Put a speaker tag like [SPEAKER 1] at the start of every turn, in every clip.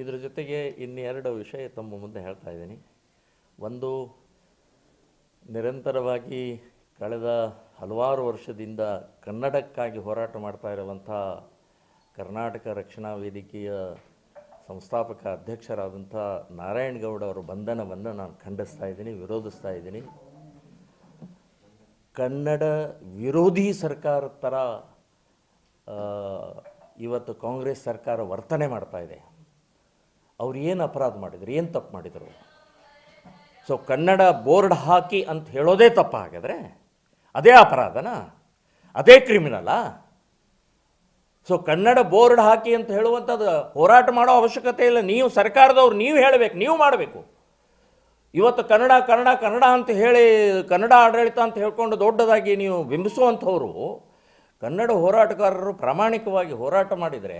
[SPEAKER 1] ಇದರ ಜೊತೆಗೆ ಇನ್ನೆರಡು ವಿಷಯ ತಮ್ಮ ಮುಂದೆ ಹೇಳ್ತಾ ಇದ್ದೀನಿ. ಒಂದು, ನಿರಂತರವಾಗಿ ಕಳೆದ ಹಲವಾರು ವರ್ಷದಿಂದ ಕನ್ನಡಕ್ಕಾಗಿ ಹೋರಾಟ ಮಾಡ್ತಾ ಇರುವಂಥ ಕರ್ನಾಟಕ ರಕ್ಷಣಾ ವೇದಿಕೆಯ ಸಂಸ್ಥಾಪಕ ಅಧ್ಯಕ್ಷರಾದಂಥ ನಾರಾಯಣಗೌಡ ಅವರ ಬಂಧನವನ್ನು ನಾನು ಖಂಡಿಸ್ತಾ ಇದ್ದೀನಿ, ವಿರೋಧಿಸ್ತಾ ಇದ್ದೀನಿ. ಕನ್ನಡ ವಿರೋಧಿ ಸರ್ಕಾರದ ಥರ ಇವತ್ತು ಕಾಂಗ್ರೆಸ್ ಸರ್ಕಾರ ವರ್ತನೆ ಮಾಡ್ತಾ ಇದೆ. ಅವ್ರು ಏನು ಅಪರಾಧ ಮಾಡಿದರು, ಏನು ತಪ್ಪು ಮಾಡಿದರು? ಸೊ ಕನ್ನಡ ಬೋರ್ಡ್ ಹಾಕಿ ಅಂತ ಹೇಳೋದೇ ತಪ್ಪ ಹಾಗಾದರೆ? ಅದೇ ಅಪರಾಧನಾ? ಅದೇ ಕ್ರಿಮಿನಲಾ? ಸೊ ಕನ್ನಡ ಬೋರ್ಡ್ ಹಾಕಿ ಅಂತ ಹೇಳುವಂಥದ್ದು ಹೋರಾಟ ಮಾಡೋ ಅವಶ್ಯಕತೆ ಇಲ್ಲ. ನೀವು ಸರ್ಕಾರದವ್ರು ನೀವು ಹೇಳಬೇಕು, ನೀವು ಮಾಡಬೇಕು. ಇವತ್ತು ಕನ್ನಡ ಕನ್ನಡ ಕನ್ನಡ ಅಂತ ಹೇಳಿ ಕನ್ನಡ ಆಡಳಿತ ಅಂತ ಹೇಳ್ಕೊಂಡು ದೊಡ್ಡದಾಗಿ ನೀವು ಬಿಂಬಿಸುವಂಥವರು ಕನ್ನಡ ಹೋರಾಟಗಾರರು ಪ್ರಾಮಾಣಿಕವಾಗಿ ಹೋರಾಟ ಮಾಡಿದರೆ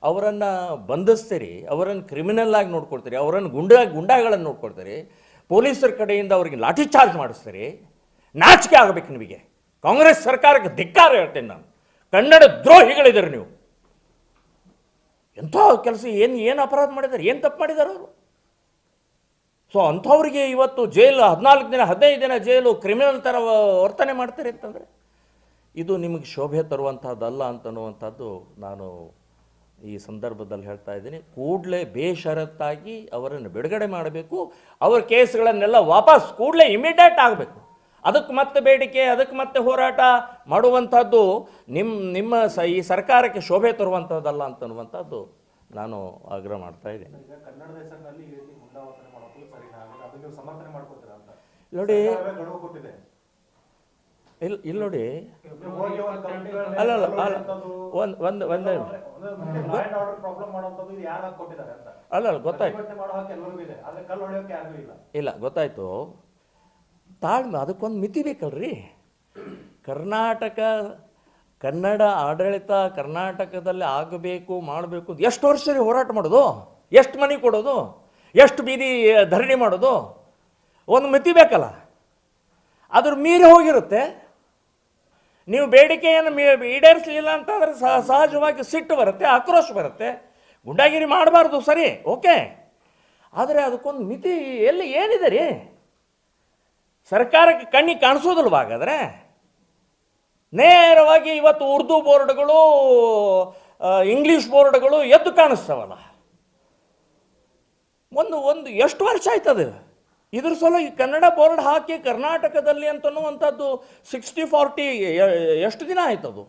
[SPEAKER 1] ಅವರನ್ನು ಬಂಧಿಸ್ತೀರಿ, ಅವರನ್ನು ಕ್ರಿಮಿನಲ್ ಆಗಿ ನೋಡ್ಕೊಳ್ತೀರಿ, ಅವರನ್ನು ಗುಂಡಾಗಳನ್ನು ನೋಡ್ಕೊಳ್ತೀರಿ, ಪೊಲೀಸರ ಕಡೆಯಿಂದ ಅವರಿಗೆ ಲಾಠಿ ಚಾರ್ಜ್ ಮಾಡಿಸ್ತೀರಿ. ನಾಚಿಕೆ ಆಗಬೇಕು ನಿಮಗೆ. ಕಾಂಗ್ರೆಸ್ ಸರ್ಕಾರಕ್ಕೆ ಧಿಕ್ಕಾರ ಹೇಳ್ತೇನೆ ನಾನು. ಕನ್ನಡ ದ್ರೋಹಿಗಳಿದ್ದಾರೆ ನೀವು. ಎಂಥ ಕೆಲಸ, ಏನು ಅಪರಾಧ ಮಾಡಿದ್ದಾರೆ, ಏನು ತಪ್ಪು ಮಾಡಿದ್ದಾರೆ ಅವರು? ಸೊ ಅಂಥವ್ರಿಗೆ ಇವತ್ತು ಜೈಲು 14 ದಿನ 15 ದಿನ ಜೈಲು, ಕ್ರಿಮಿನಲ್ ಥರ ವರ್ತನೆ ಮಾಡ್ತಾರೆ ಅಂತಂದರೆ ಇದು ನಿಮಗೆ ಶೋಭೆ ತರುವಂಥದ್ದಲ್ಲ ಅಂತನ್ನುವಂಥದ್ದು ನಾನು ಈ ಸಂದರ್ಭದಲ್ಲಿ ಹೇಳ್ತಾ ಇದ್ದೀನಿ. ಕೂಡಲೇ ಬೇಷರತ್ತಾಗಿ ಅವರನ್ನು ಬಿಡುಗಡೆ ಮಾಡಬೇಕು. ಅವರ ಕೇಸ್ಗಳನ್ನೆಲ್ಲ ವಾಪಸ್ ಕೂಡಲೇ ಇಮಿಡಿಯೇಟ್ ಆಗಬೇಕು. ಅದಕ್ಕೆ ಮತ್ತೆ ಬೇಡಿಕೆ, ಅದಕ್ಕೆ ಮತ್ತೆ ಹೋರಾಟ ಮಾಡುವಂಥದ್ದು ನಿಮ್ಮ ಈ ಸರ್ಕಾರಕ್ಕೆ ಶೋಭೆ ತರುವಂಥದ್ದಲ್ಲ ಅಂತನ್ನುವಂಥದ್ದು ನಾನು ಆಗ್ರಹ ಮಾಡ್ತಾ ಇದ್ದೀನಿ. ನೋಡಿ, ಇಲ್ಲಿ ನೋಡಿ, ಗೊತ್ತಾಯ್ತು, ಇಲ್ಲ ಗೊತ್ತಾಯ್ತು. ತಾಳ್ಮೆ, ಅದಕ್ಕೊಂದು ಮಿತಿ ಬೇಕಲ್ರಿ. ಕನ್ನಡ ಆಡಳಿತ ಕರ್ನಾಟಕದಲ್ಲಿ ಆಗಬೇಕು, ಮಾಡಬೇಕು. ಎಷ್ಟು ವರ್ಷ ಹೋರಾಟ ಮಾಡೋದು? ಎಷ್ಟು ಮನೆ ಕೊಡೋದು? ಎಷ್ಟು ಬೀದಿ ಧರಣಿ ಮಾಡೋದು? ಒಂದು ಮಿತಿ ಬೇಕಲ್ಲ. ಅದ್ರ ಮೀರಿ ಹೋಗಿರುತ್ತೆ. ನೀವು ಬೇಡಿಕೆಯನ್ನು ಈಡೇರಿಸಲಿಲ್ಲ ಅಂತಂದರೆ ಸಹಜವಾಗಿ ಸಿಟ್ಟು ಬರುತ್ತೆ, ಆಕ್ರೋಶ ಬರುತ್ತೆ. ಗುಂಡಾಗಿರಿ ಮಾಡಬಾರ್ದು, ಸರಿ, ಓಕೆ. ಆದರೆ ಅದಕ್ಕೊಂದು ಮಿತಿ ಎಲ್ಲಿ ಏನಿದೆ ರೀ? ಸರ್ಕಾರಕ್ಕೆ ಕಣ್ಣಿಗೆ ಕಾಣಿಸೋದಿಲ್ವ ಹಾಗಾದರೆ? ನೇರವಾಗಿ ಇವತ್ತು ಉರ್ದು ಬೋರ್ಡ್ಗಳು, ಇಂಗ್ಲೀಷ್ ಬೋರ್ಡ್ಗಳು ಎದ್ದು ಕಾಣಿಸ್ತಾವಲ್ಲ. ಒಂದು ಎಷ್ಟು ವರ್ಷ ಆಯ್ತದೆ ಇದ್ರ ಸಲ ಈ ಕನ್ನಡ ಬೋರ್ಡ್ ಹಾಕಿ ಕರ್ನಾಟಕದಲ್ಲಿ ಅಂತನ್ನುವಂಥದ್ದು 60-40 ಎಷ್ಟು ದಿನ ಆಯ್ತದು?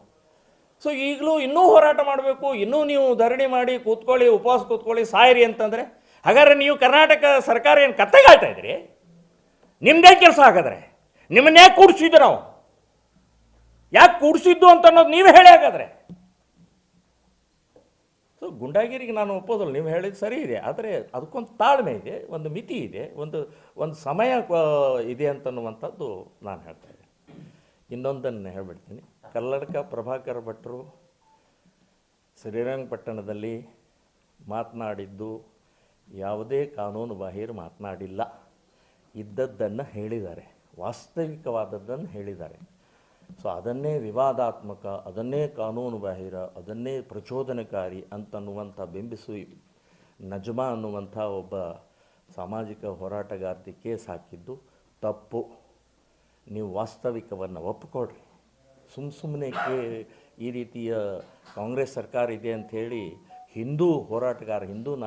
[SPEAKER 1] ಸೊ ಈಗಲೂ ಇನ್ನೂ ಹೋರಾಟ ಮಾಡಬೇಕು, ಇನ್ನೂ ನೀವು ಧರಣಿ ಮಾಡಿ ಕೂತ್ಕೊಳ್ಳಿ, ಉಪವಾಸ ಕೂತ್ಕೊಳ್ಳಿ, ಸಾಯಿರಿ ಅಂತಂದರೆ ಹಾಗಾದ್ರೆ ನೀವು ಕರ್ನಾಟಕ ಸರ್ಕಾರ ಏನು ಕತ್ತೆಗಾಯ್ತಾ ಇದ್ರಿ? ನಿಮ್ಮದೇ ಕೆಲಸ ಹಾಗಾದರೆ. ನಿಮ್ಮನ್ನೇ ಕೂಡಿಸಿದ್ದು ನಾವು, ಯಾಕೆ ಕೂಡಿಸಿದ್ದು ಅಂತ ಅನ್ನೋದು ನೀವೇ ಹೇಳಿ ಹಾಗಾದರೆ. ಸೊ ಗುಂಡಾಗಿರಿಗೆ ನಾನು ಒಪ್ಪೋದಿಲ್ಲ, ನೀವು ಹೇಳಿದ್ದು ಸರಿ ಇದೆ. ಆದರೆ ಅದಕ್ಕೊಂದು ತಾಳ್ಮೆ ಇದೆ, ಒಂದು ಮಿತಿ ಇದೆ, ಒಂದು ಸಮಯ ಇದೆ ಅಂತನ್ನುವಂಥದ್ದು ನಾನು ಹೇಳ್ತಾ ಇದ್ದೀನಿ. ಇನ್ನೊಂದನ್ನು ಹೇಳ್ಬಿಡ್ತೀನಿ. ಕಲ್ಲಡ್ಕ ಪ್ರಭಾಕರ ಭಟ್ರು ಶ್ರೀರಂಗಪಟ್ಟಣದಲ್ಲಿ ಮಾತನಾಡಿದ್ದು ಯಾವುದೇ ಕಾನೂನು ಬಾಹಿರ ಮಾತನಾಡಿಲ್ಲ. ಇದ್ದದ್ದನ್ನು ಹೇಳಿದ್ದಾರೆ, ವಾಸ್ತವಿಕವಾದದ್ದನ್ನು ಹೇಳಿದ್ದಾರೆ. ಸೊ ಅದನ್ನೇ ವಿವಾದಾತ್ಮಕ, ಅದನ್ನೇ ಕಾನೂನು ಬಾಹಿರ, ಅದನ್ನೇ ಪ್ರಚೋದನಕಾರಿ ಅಂತನ್ನುವಂಥ ಬಿಂಬಿಸಿ ನಜ್ಮಾ ಅನ್ನುವಂಥ ಒಬ್ಬ ಸಾಮಾಜಿಕ ಹೋರಾಟಗಾರ್ತಿ ಕೇಸ್ ಹಾಕಿದ್ದು ತಪ್ಪು. ನೀವು ವಾಸ್ತವಿಕವನ್ನು ಒಪ್ಪಿಕೊಡ್ರಿ. ಸುಮ್ಮನೆ ಈ ರೀತಿಯ ಕಾಂಗ್ರೆಸ್ ಸರ್ಕಾರ ಇದೆ ಅಂಥೇಳಿ ಹಿಂದೂ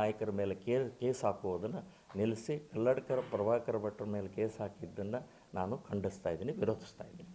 [SPEAKER 1] ನಾಯಕರ ಮೇಲೆ ಕೇಸ್ ಹಾಕುವುದನ್ನು ನಿಲ್ಲಿಸಿ ಕಲ್ಲಡ್ಕರ ಪ್ರಭಾಕರ ಭಟ್ರ ಮೇಲೆ ಕೇಸ್ ಹಾಕಿದ್ದನ್ನು ನಾನು ಖಂಡಿಸ್ತಾ ಇದ್ದೀನಿ, ವಿರೋಧಿಸ್ತಾ ಇದ್ದೀನಿ.